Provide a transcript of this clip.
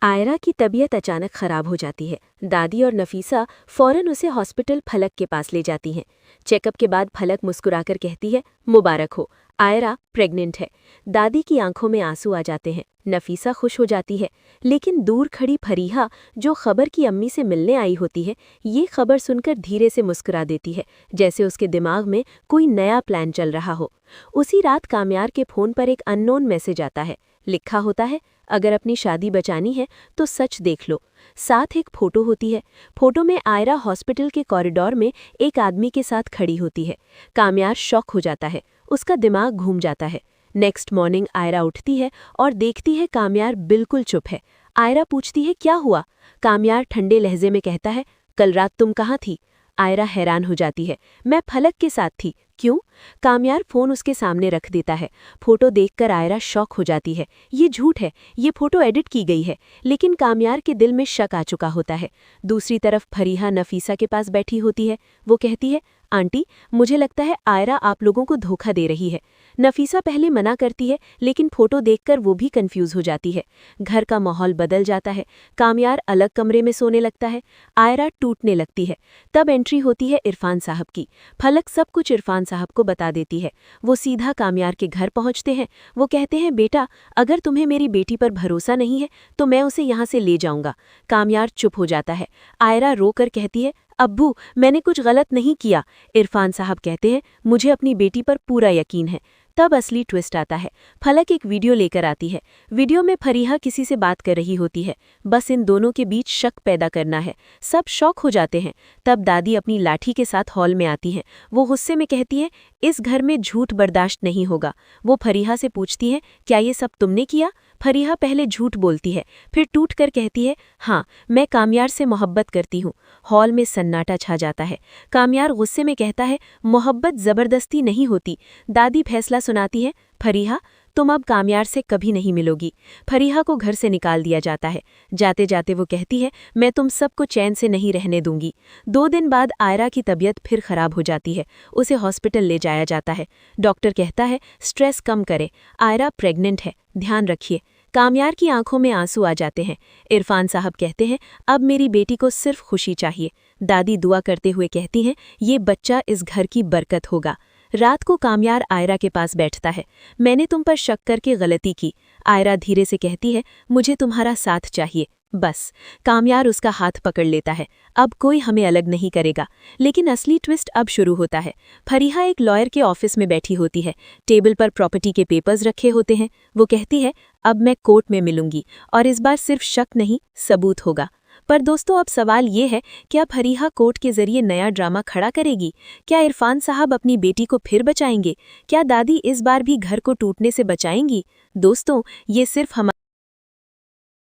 आयरा की तबीयत अचानक खराब हो जाती है। दादी और नफीसा फौरन उसे हॉस्पिटल फलक के पास ले जाती हैं। चेकअप के बाद फलक मुस्कुराकर कहती है, मुबारक हो, आयरा प्रेग्नेंट है। दादी की आंखों में आंसू आ जाते हैं। नफीसा खुश हो जाती है, लेकिन दूर खड़ी फरीहा, जो खबर की अम्मी से मिलने आई होती है, ये खबर सुनकर धीरे से मुस्कुरा देती है, जैसे उसके दिमाग में कोई नया प्लान चल रहा हो। उसी रात कामयार के फोन पर एक अननोन मैसेज आता है। लिखा होता है, अगर अपनी शादी बचानी है तो सच देख लो। साथ एक फोटो होती है। फोटो में आयरा हॉस्पिटल के कॉरिडोर में एक आदमी के साथ खड़ी होती है। कामयार शॉक हो जाता है, उसका दिमाग घूम जाता है। नेक्स्ट मॉर्निंग आयरा उठती है और देखती है कामयार बिल्कुल चुप है। आयरा पूछती है, क्या हुआ? कामयार ठंडे लहजे में कहता है, कल रात तुम कहाँ थी? आयरा हैरान हो जाती है, मैं फलक के साथ थी। क्यों? कामयार फोन उसके सामने रख देता है। फोटो देखकर आयरा शॉक हो जाती है। ये झूठ है, ये फोटो एडिट की गई है। लेकिन कामयार के दिल में शक आ चुका होता है। दूसरी तरफ फरीहा नफीसा के पास बैठी होती है। वो कहती है, आंटी, मुझे लगता है आयरा आप लोगों को धोखा दे रही है। नफीसा पहले मना करती है, लेकिन फोटो देखकर वो भी कंफ्यूज हो जाती है। घर का माहौल बदल जाता है। कामयार अलग कमरे में सोने लगता है। आयरा टूटने लगती है। तब एंट्री होती है इरफान साहब की। फलक सब कुछ इरफान साहब को बता देती है। वो सीधा कामयार के घर पहुंचते हैं। वो कहते हैं, बेटा, अगर तुम्हें मेरी बेटी पर भरोसा नहीं है तो मैं उसे यहाँ से ले जाऊंगा। कामयार चुप हो जाता है। आयरा रोकर कहती है, अब्बू, मैंने कुछ गलत नहीं किया। इरफान साहब कहते हैं, मुझे अपनी बेटी पर पूरा यकीन है। तब असली ट्विस्ट आता है। फलक एक वीडियो लेकर आती है। वीडियो में फरीहा किसी से बात कर रही होती है। बस इन दोनों के बीच शक पैदा करना है। सब शॉक हो जाते हैं। तब दादी अपनी लाठी के साथ हॉल में आती हैं। वो गुस्से में कहती है, इस घर में झूठ बर्दाश्त नहीं होगा। वो फरीहा से पूछती है, क्या ये सब तुमने किया? फरीहा पहले झूठ बोलती है, फिर टूट कर कहती है, हाँ, मैं कामयार से मोहब्बत करती हूँ। हॉल में सन्नाटा छा जाता है। कामयार गुस्से में कहता है, मोहब्बत जबरदस्ती नहीं होती। दादी फैसला सुनाती है, फरीहा, तुम अब कामयार से कभी नहीं मिलोगी। फरीहा को घर से निकाल दिया जाता है। जाते जाते वो कहती है, मैं तुम सबको चैन से नहीं रहने दूंगी। 2 दिन बाद आयरा की तबीयत फिर खराब हो जाती है। उसे हॉस्पिटल ले जाया जाता है। डॉक्टर कहता है, स्ट्रेस कम करे, आयरा प्रेग्नेंट है, ध्यान रखिए। कामयार की आंखों में आंसू आ जाते हैं। इरफान साहब कहते हैं, अब मेरी बेटी को सिर्फ खुशी चाहिए। दादी दुआ करते हुए कहती हैं, ये बच्चा इस घर की बरकत होगा। रात को कामयार आयरा के पास बैठता है। मैंने तुम पर शक करके गलती की। आयरा धीरे से कहती है, मुझे तुम्हारा साथ चाहिए, बस। कामयार उसका हाथ पकड़ लेता है। अब कोई हमें अलग नहीं करेगा। लेकिन असली ट्विस्ट अब शुरू होता है। फरीहा एक लॉयर के ऑफिस में बैठी होती है। टेबल पर प्रॉपर्टी के पेपर्स रखे होते हैं। वो कहती है, अब मैं कोर्ट में मिलूंगी और इस बार सिर्फ शक नहीं, सबूत होगा। पर दोस्तों, अब सवाल ये है, क्या फरीहा कोर्ट के जरिए नया ड्रामा खड़ा करेगी? क्या इरफान साहब अपनी बेटी को फिर बचाएंगे? क्या दादी इस बार भी घर को टूटने से बचाएंगी? दोस्तों, ये सिर्फ